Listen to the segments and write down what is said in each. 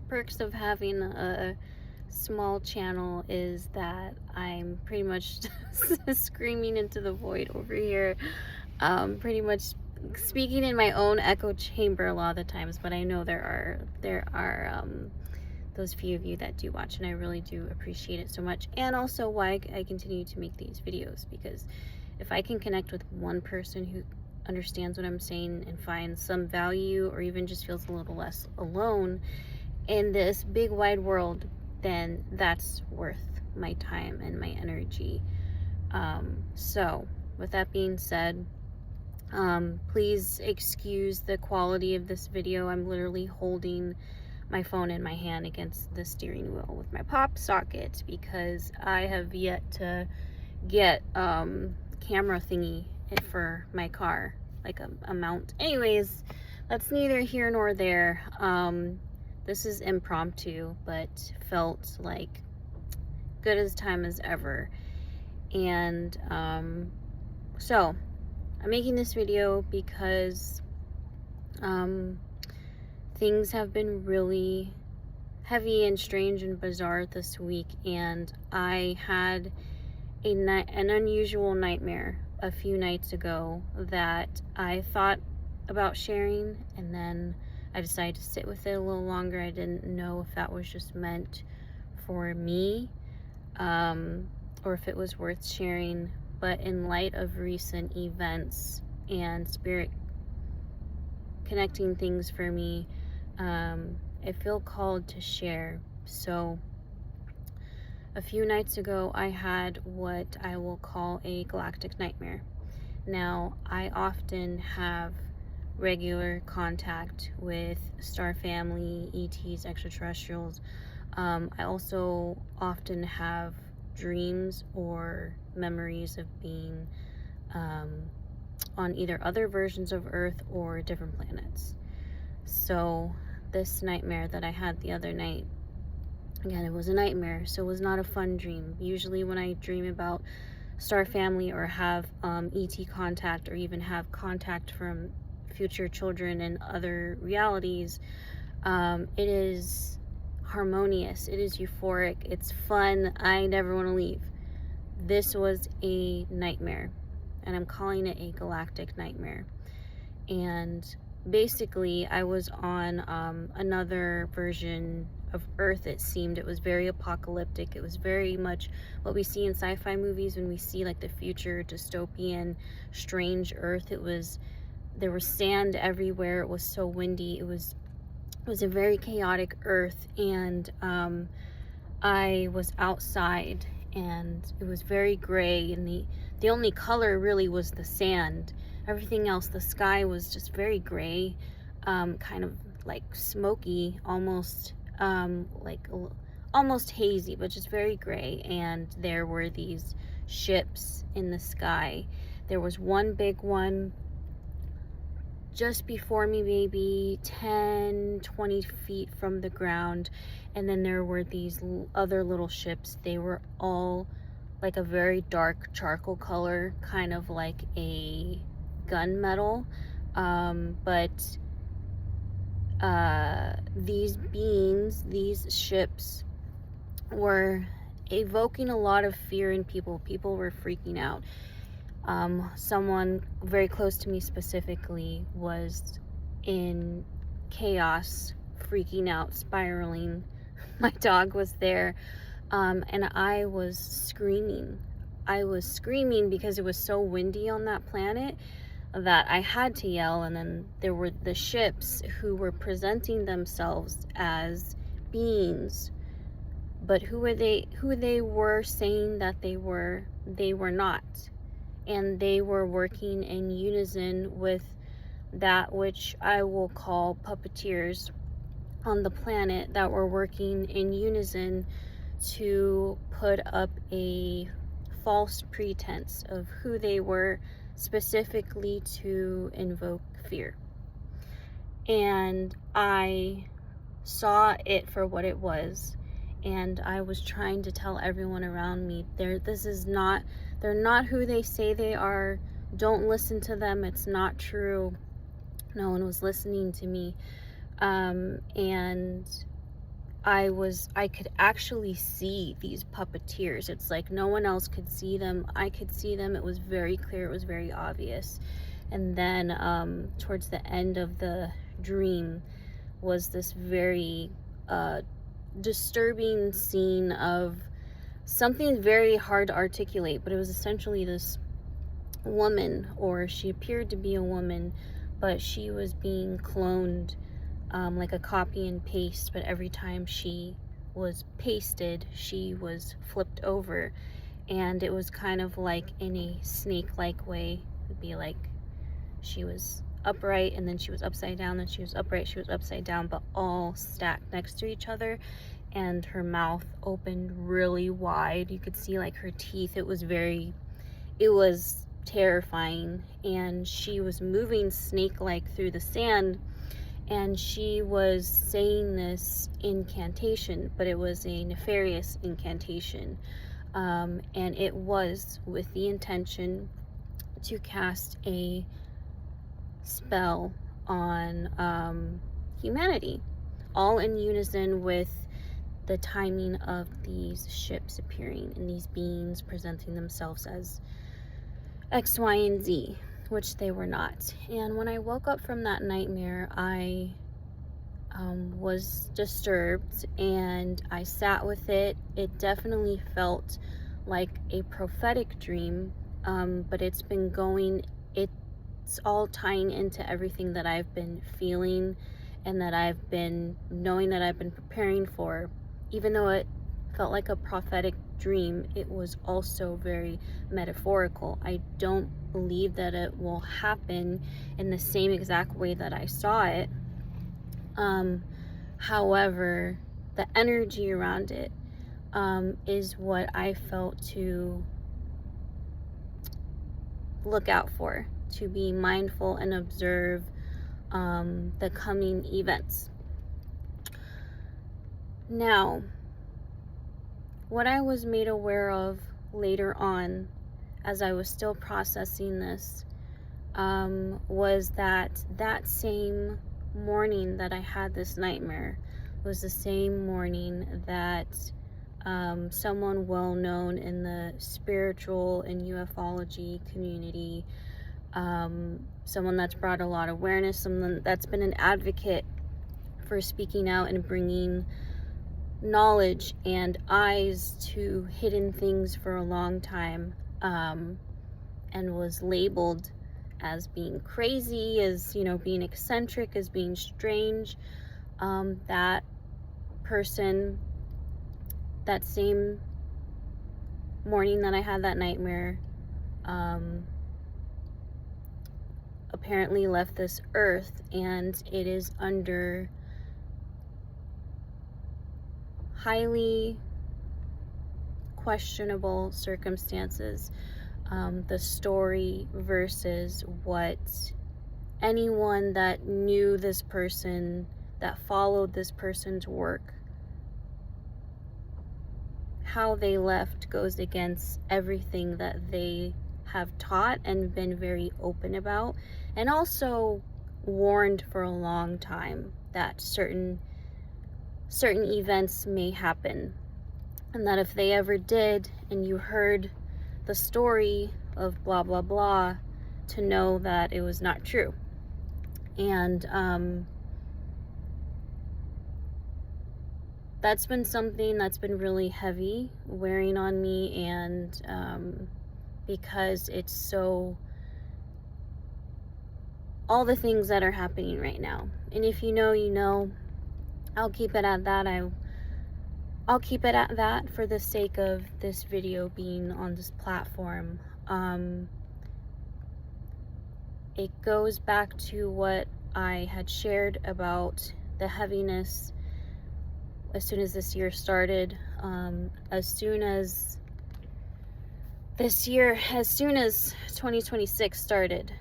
perks of having a small channel is that I'm pretty much screaming into the void over here, pretty much speaking in my own echo chamber a lot of the times. But I know there are those few of you that do watch, and I really do appreciate it so much. And also why I continue to make these videos, because if I can connect with one person who understands what I'm saying and finds some value, or even just feels a little less alone in this big wide world, then that's worth my time and my energy. So with that being said, please excuse the quality of this video. I'm literally holding my phone in my hand against the steering wheel with my pop socket, because I have yet to get camera thingy for my car, like a mount. Anyways, that's neither here nor there. This is impromptu, but felt like good as time as ever. And so I'm making this video because things have been really heavy and strange and bizarre this week, and I had an unusual nightmare a few nights ago that I thought about sharing, and then I decided to sit with it a little longer. I didn't know if that was just meant for me, or if it was worth sharing. But in light of recent events and spirit connecting things for me, I feel called to share. So a few nights ago, I had what I will call a galactic nightmare. Now, I often have regular contact with star family, ETs, extraterrestrials. I also often have dreams or memories of being on either other versions of Earth or different planets. So this nightmare that I had the other night, again, it was a nightmare, so it was not a fun dream. Usually when I dream about star family or have ET contact, or even have contact from future children and other realities, it is harmonious, it is euphoric, it's fun, I never want to leave. This was a nightmare, and I'm calling it a galactic nightmare. And basically, I was on another version of Earth. It seemed it was very apocalyptic. It was very much what we see in sci-fi movies when we see like the future dystopian strange Earth. There was sand everywhere. It was so windy. It was a very chaotic Earth, and I was outside, and it was very gray, and the only color really was the sand. Everything else, the sky was just very gray, kind of like smoky, almost almost hazy, but just very gray. And there were these ships in the sky. There was one big one just before me, maybe 10-20 feet from the ground, and then there were these other little ships. They were all like a very dark charcoal color, kind of like a gunmetal, but these beings, these ships, were evoking a lot of fear in people. People were freaking out. Someone very close to me specifically was in chaos, freaking out, spiraling. My dog was there, and I was screaming. I was screaming because it was so windy on that planet that I had to yell. And then there were the ships who were presenting themselves as beings, but who they were saying that they were not. And they were working in unison with that which I will call puppeteers on the planet, that were working in unison to put up a false pretense of who they were, specifically to invoke fear. And I saw it for what it was, and I was trying to tell everyone around me, they're not who they say they are. Don't listen to them, it's not true. No one was listening to me. And I could actually see these puppeteers. It's like no one else could see them. I could see them. It was very clear. It was very obvious. And then towards the end of the dream was this very disturbing scene of something very hard to articulate, but it was essentially this woman, or she appeared to be a woman, but she was being cloned, like a copy and paste, but every time she was pasted, she was flipped over, and it was kind of like in a snake-like way. It'd be like she was upright, and then she was upside down, then she was upright, she was upside down, but all stacked next to each other, and her mouth opened really wide. You could see like her teeth. It was terrifying, and she was moving snake-like through the sand, and she was saying this incantation, but it was a nefarious incantation, and it was with the intention to cast a spell on humanity, all in unison with the timing of these ships appearing and these beings presenting themselves as X, Y, and Z, which they were not. And when I woke up from that nightmare, I was disturbed, and I sat with it. It definitely felt like a prophetic dream, but it's all tying into everything that I've been feeling and that I've been knowing, that I've been preparing for. Even though it felt like a prophetic dream, it was also very metaphorical. I don't believe that it will happen in the same exact way that I saw it. However, the energy around it is what I felt to look out for, to be mindful and observe the coming events. Now, what I was made aware of later on, as I was still processing this, was that same morning that I had this nightmare was the same morning that someone well known in the spiritual and ufology community, someone that's brought a lot of awareness, someone that's been an advocate for speaking out and bringing knowledge and eyes to hidden things for a long time, and was labeled as being crazy, as being eccentric, as being strange. That person, that same morning that I had that nightmare, apparently left this earth, and it is under highly questionable circumstances. The story versus what anyone that knew this person, that followed this person's work, how they left goes against everything that they have taught and been very open about, and also warned for a long time that certain events may happen, and that if they ever did and you heard the story of blah blah blah, to know that it was not true. And that's been something that's been really heavy wearing on me, and because it's so, all the things that are happening right now. And if you know, you know. I'll keep it at that. I'll keep it at that for the sake of this video being on this platform. It goes back to what I had shared about the heaviness as soon as this year started. As soon as 2026 started,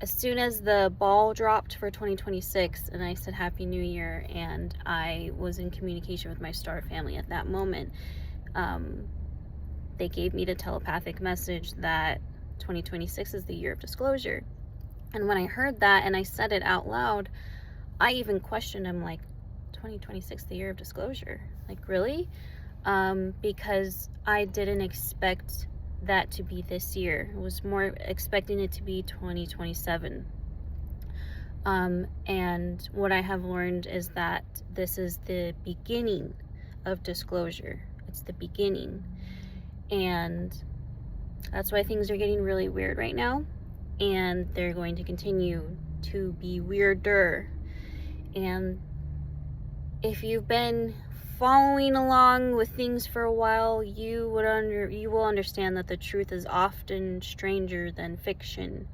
as soon as the ball dropped for 2026 and I said Happy New Year, and I was in communication with my star family at that moment, they gave me the telepathic message that 2026 is the year of disclosure. And when I heard that and I said it out loud, I even questioned him, like, 2026 the year of disclosure? Like, really? Because I didn't expect that to be this year. I was more expecting it to be 2027. And what I have learned is that this is the beginning of disclosure. It's the beginning. And that's why things are getting really weird right now. And they're going to continue to be weirder. And if you've been following along with things for a while, you will understand that the truth is often stranger than fiction.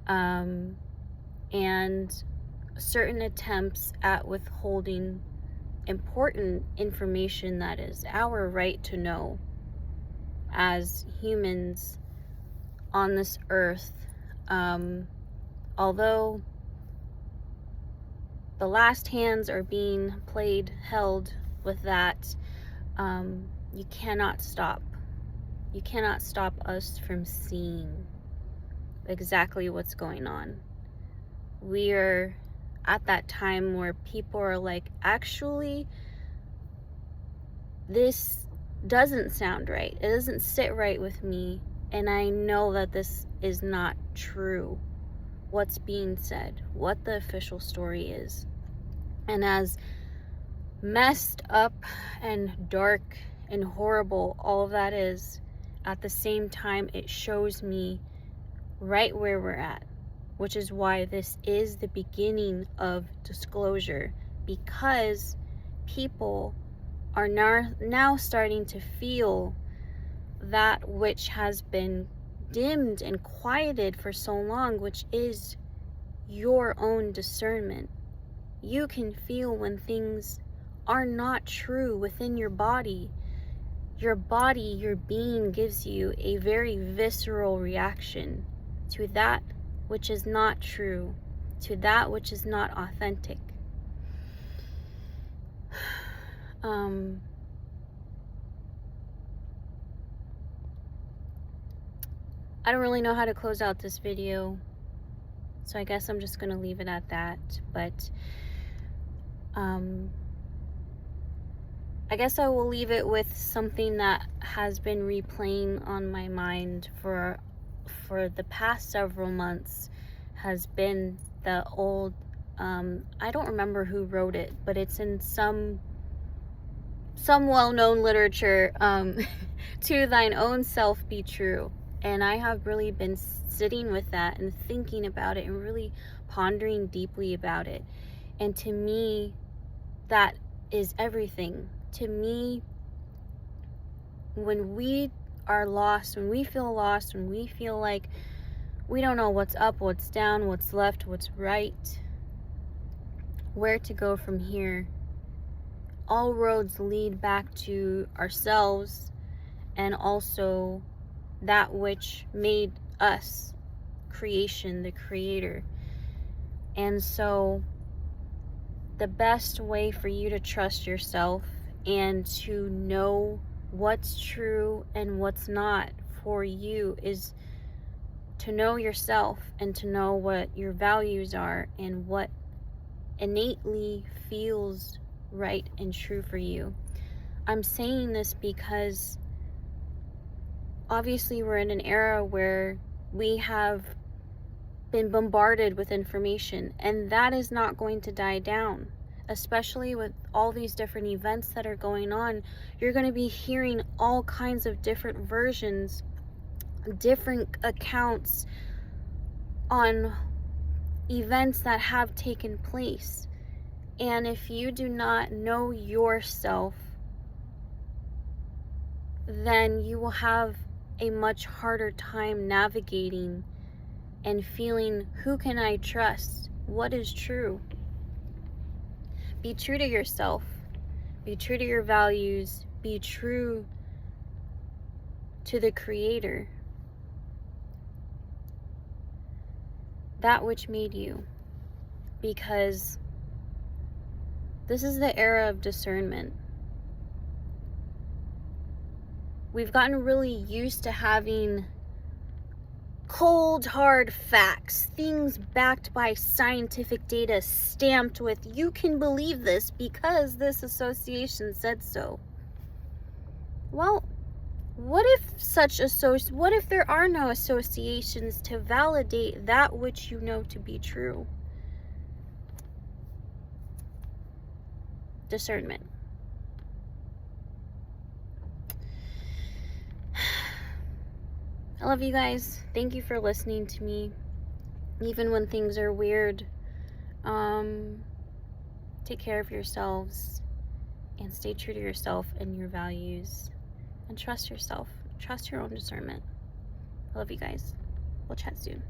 And certain attempts at withholding important information that is our right to know as humans on this earth, although the last hands are being held with that, you cannot stop us from seeing exactly what's going on. We are at that time where people are like, actually, this doesn't sound right. It doesn't sit right with me. And I know that this is not true. What's being said, what the official story is. And as messed up and dark and horrible all of that is, at the same time, it shows me right where we're at. Which is why this is the beginning of disclosure, because people are now starting to feel that which has been dimmed and quieted for so long, which is your own discernment. You can feel when things are not true within your body. Your body, your being gives you a very visceral reaction to that which is not true, to that which is not authentic. I don't really know how to close out this video, so I guess I'm just gonna leave it at that. But I guess I will leave it with something that has been replaying on my mind for the past several months, has been the old, I don't remember who wrote it, but it's in some well-known literature, to thine own self be true. And I have really been sitting with that and thinking about it and really pondering deeply about it. And to me, that is everything. To me, when we are lost, when we feel lost, when we feel like we don't know what's up, what's down, what's left, what's right, where to go from here, all roads lead back to ourselves and also that which made us, creation, the creator. And so the best way for you to trust yourself and to know what's true and what's not for you is to know yourself and to know what your values are and what innately feels right and true for you. I'm saying this because obviously we're in an era where we have been bombarded with information, and that is not going to die down. Especially with all these different events that are going on, you're going to be hearing all kinds of different versions, different accounts on events that have taken place. And if you do not know yourself, then you will have a much harder time navigating and feeling, who can I trust? What is true? Be true to yourself. Be true to your values. Be true to the Creator. That which made you. Because this is the era of discernment. We've gotten really used to having cold hard facts, things backed by scientific data, stamped with you can believe this because this association said so. Well, what if there are no associations to validate that which you know to be true? Discernment. I love you guys. Thank you for listening to me. Even when things are weird, take care of yourselves and stay true to yourself and your values, and trust yourself. Trust your own discernment. I love you guys. We'll chat soon.